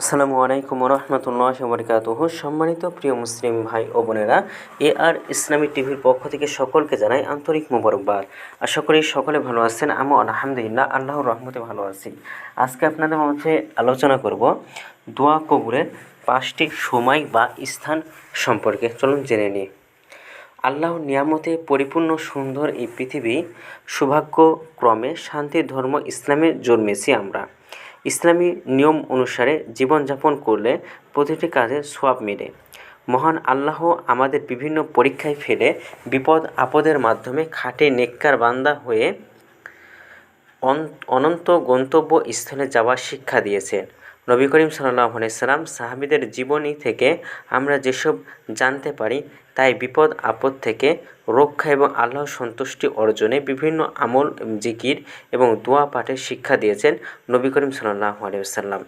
আসসালামু আলাইকুম রহমতুল্লাহি ওয়া বারাকাতুহু। সম্মানিত প্রিয় মুসলিম ভাই ও বোনেরা, আর ইসলামী টিভির পক্ষ থেকে সকলকে জানাই আন্তরিক মোবারকবাদ। আশা করি সকলে ভালো আছেন। আমি আলহামদুলিল্লাহ আল্লাহর রহমতে ভালো আছি। আজকে আপনাদের মধ্যে আলোচনা করব দোয়া কবুলের 5টি সময় বা স্থান সম্পর্কে। চলুন জেনে নিই। আল্লাহর নিয়ামতে পরিপূর্ণ সুন্দর এই পৃথিবী সৌভাগ্যক্রমে শান্তির ধর্ম ইসলামে জন্মেছি আমরা। ইসলামী নিয়ম অনুসারে জীবনযাপন করলে প্রতিটি কাজে সওয়াব মেলে। মহান আল্লাহ আমাদের বিভিন্ন পরীক্ষায় ফেলে বিপদ আপদের মাধ্যমে খাঁটি নেককার বান্দা হয়ে অনন্ত গন্তব্য স্থলে যাওয়ার শিক্ষা দিয়েছেন। নবী করিম সাল্লাল্লাহু আলাইহি সাল্লাম সাহাবীদের জীবনী থেকে আমরা যেসব জানতে পারি, তাই বিপদ আপদ থেকে রক্ষা এবং আল্লাহর সন্তুষ্টি অর্জনে বিভিন্ন আমল, জিকির এবং দোয়া পাঠের শিক্ষা দিয়েছেন নবী করিম সাল্লাল্লাহু আলাইহি সাল্লাম।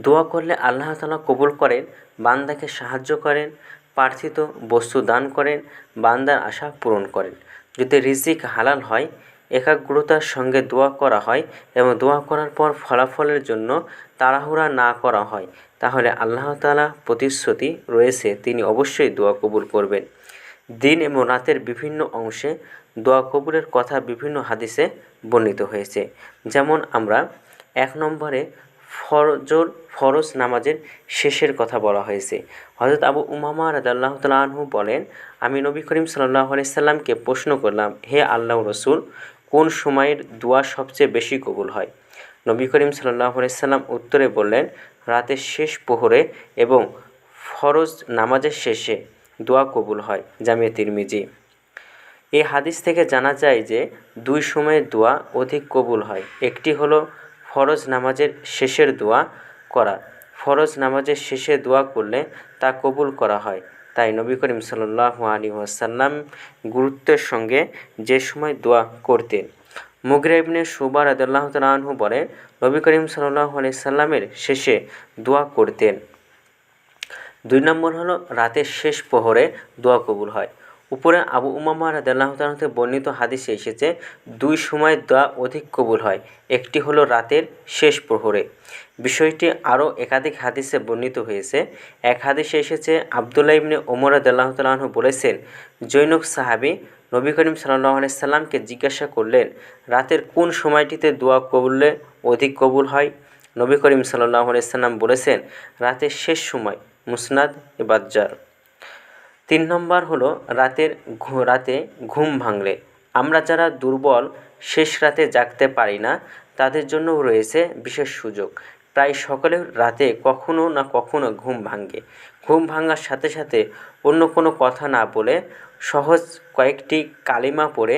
দোয়া করলে আল্লাহ তাআলা কবুল করেন, বান্দাকে সাহায্য করেন, প্রার্থিত বস্তু দান করেন, বান্দার আশা পূরণ করেন। যদি রিজিক হালাল হয়, একাগ্রতার সঙ্গে দোয়া করা হয় এবং দোয়া করার পর ফলাফলের জন্য তাড়াহুড়া না করা হয়, তাহলে আল্লাহ তাআলা প্রতিশ্রুতি রয়েছে তিনি অবশ্যই দোয়া কবুল করবেন। দিন এবং রাতের বিভিন্ন অংশে দোয়া কবুলের কথা বিভিন্ন হাদিসে বর্ণিত হয়েছে। যেমন আমরা 1 নম্বরে ফরজ নামাজের শেষের কথা বলা হয়েছে। হযরত আবু উমামা রাদিয়াল্লাহু তাআলা আনহু বলেন, আমি নবী করিম সাল্লাল্লাহু আলাইহি সাল্লামকে প্রশ্ন করলাম, হে আল্লাহর রাসূল, কোন সময়ের দোয়া সবচেয়ে বেশি কবুল হয়? নবী করিম সাল্লাল্লাহু আলাইহি সাল্লাম উত্তরে বললেন, রাতের শেষ প্রহরে এবং ফরজ নামাজের শেষে দোয়া কবুল হয়। জামে তিরমিজি। এই হাদিস থেকে জানা যায় যে 2 সময়ের দোয়া অধিক কবুল হয়। একটি হলো ফরজ নামাজের শেষের দোয়া করা। ফরজ নামাজের শেষে দোয়া করলে তা কবুল করা হয়। তাই নবী করিম সাল্লাল্লাহু আলাইহি ওয়াসাল্লাম গুরুত্বের সঙ্গে যে সময় দোয়া করতেন। মুগিরা ইবনে শুবা রাদিয়াল্লাহু তাআলা আনহু বলেন, নবী করিম সাল্লাল্লাহু আলাইহি সাল্লামের শেষে দোয়া করতেন। 2 নম্বর হলো রাতের শেষ প্রহরে দোয়া কবুল হয়। উপরে আবু উমামা রাদিয়াল্লাহু তাআলা থেকে বর্ণিত হাদিসে এসেছে 2 সময় দোয়া অধিক কবুল হয়। একটি হলো রাতের শেষ প্রহরে। বিষয়টি আরও একাধিক হাদিসে বর্ণিত হয়েছে। এক হাদিসে এসেছে, আব্দুল্লাহ ইবনে ওমর রাদিয়াল্লাহু তাআলা আনহু বলেছেন, জনৈক সাহাবী নবী করিম সাল্লাল্লাহু আলাইহি সাল্লামকে জিজ্ঞাসা করলেন, রাতের কোন সময়টিতে দোয়া করলে অধিক কবুল হয়? নবী করিম সাল্লাল্লাহু আলাইহি সাল্লাম বলেছেন, রাতের শেষ সময়। মুসনাদ বাজ্জার। 3 নম্বর হলো রাতে ঘুম ভাঙলে। আমরা যারা দুর্বল, শেষ রাতে জাগতে পারি না, তাদের জন্যও রয়েছে বিশেষ সুযোগ। প্রায় সকলের রাতে কখনো না কখনো ঘুম ভাঙে। ঘুম ভাঙার সাথে সাথে অন্য কোনো কথা না বলে সহজ কয়েকটি কালিমা পড়ে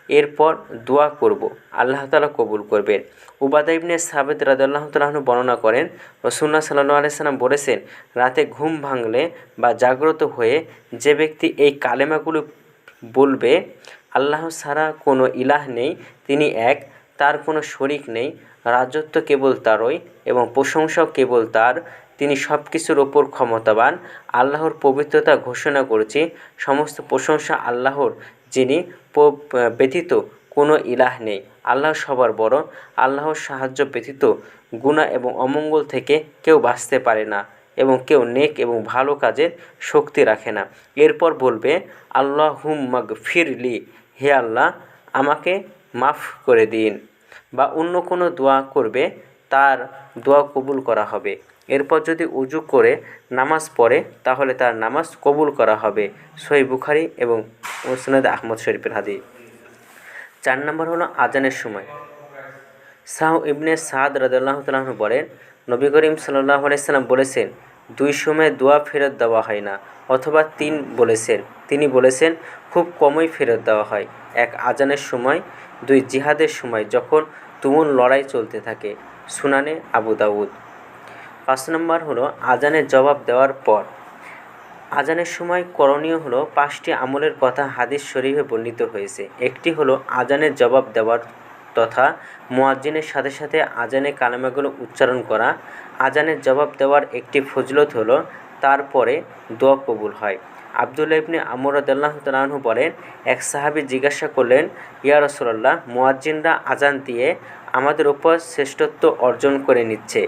এরপর দোয়া করব, আল্লাহ তাআলা কবুল করবেন। উবাদা ইবনে সাবিত রাদিয়াল্লাহু তাআলা আনহু বর্ণনা করেন, রাসূলুল্লাহ সাল্লাল্লাহু আলাইহি সাল্লাম বলেছেন, রাতে ঘুম ভাঙলে বা জাগ্রত হয়ে যে ব্যক্তি এই কালেমাগুলো বলবে, আল্লাহ ছাড়া কোনো ইলাহ নেই, তিনি এক, তার কোনো শরিক নেই, রাজত্ব কেবল তারই এবং প্রশংসাও কেবল তার, তিনি সব কিছুর ওপর ক্ষমতাবান, আল্লাহর পবিত্রতা ঘোষণা করেছি, সমস্ত প্রশংসা আল্লাহর, যিনি ব্যতীত কোনো ইলাহ নেই, আল্লাহ সবার বড়, আল্লাহর সাহায্য ব্যতীত গুনাহ এবং অমঙ্গল থেকে কেউ বাঁচতে পারে না এবং কেউ নেক এবং ভালো কাজের শক্তি রাখে না। এরপর বলবে, আল্লাহুম্মা গফিরলি, হে আল্লাহ আমাকে মাফ করে দিন, বা অন্য কোনো দোয়া করবে, তার দোয়া কবুল করা হবে। এরপর যদি উজু করে নামাজ পড়ে, তাহলে তার নামাজ কবুল করা হবে। সহিহ বুখারী এবং মুসনাদ আহমদ শরীফের হাদিস। 4 নম্বর হলো আজানের সময়। সাহ ইবনে সাদ রাদিয়াল্লাহু তাআলা আনহু বলেন, নবী করিম সাল্লাল্লাহু আলাইহি সাল্লাম বলেছেন, 2 সময় দোয়া ফেরত দেওয়া হয় না, অথবা 3 বলেছেন। তিনি বলেছেন, খুব কমই ফেরত দেওয়া হয়। 1 আজানের সময়, 2 জিহাদের সময়, যখন তুমুল লড়াই চলতে থাকে। সুনানে আবু দাউদ। 5 নম্বর হলো আজানের জবাব দেওয়ার পর। আজানের সময় করণীয় হলো 5টি আমলের কথা হাদিস শরীফে বর্ণিত হয়েছে। একটি হলো আজানের জবাব দেওয়ার তথা মুয়াজ্জিনের সাথে সাথে আজানের কালেমাগুলো উচ্চারণ করা। আজানের জবাব দেওয়ার একটি ফজিলত হলো তারপরে দোয়া কবুল হয়। আব্দুল্লাহ ইবনে আমর রাদিয়াল্লাহু তাআলা আনহু বলেন, এক সাহাবী জিজ্ঞাসা করলেন, ইয়া রাসূলুল্লাহ, মুয়াজ্জিনরা আজান দিয়ে আমাদের ওপর শ্রেষ্ঠত্ব অর্জন করে নিচ্ছে,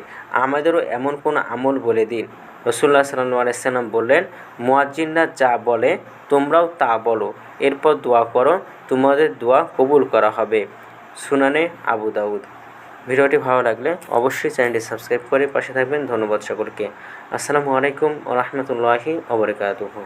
আমাদেরও এমন কোনো আমল বলে দিন। রাসূলুল্লাহ সাল্লাল্লাহু আলাইহি ওয়াসাল্লাম বললেন, মুয়াজ্জিনরা যা বলে তোমরাও তা বলো, এরপর দোয়া করো, তোমাদের দোয়া কবুল করা হবে। সুনানে আবু দাউদ। ভিডিওটি ভালো লাগলে অবশ্যই চ্যানেলটি সাবস্ক্রাইব করে পাশে থাকবেন। ধন্যবাদ সকলকে। আসসালামু আলাইকুম ওয়া রাহমাতুল্লাহি ওয়া বারাকাতুহু।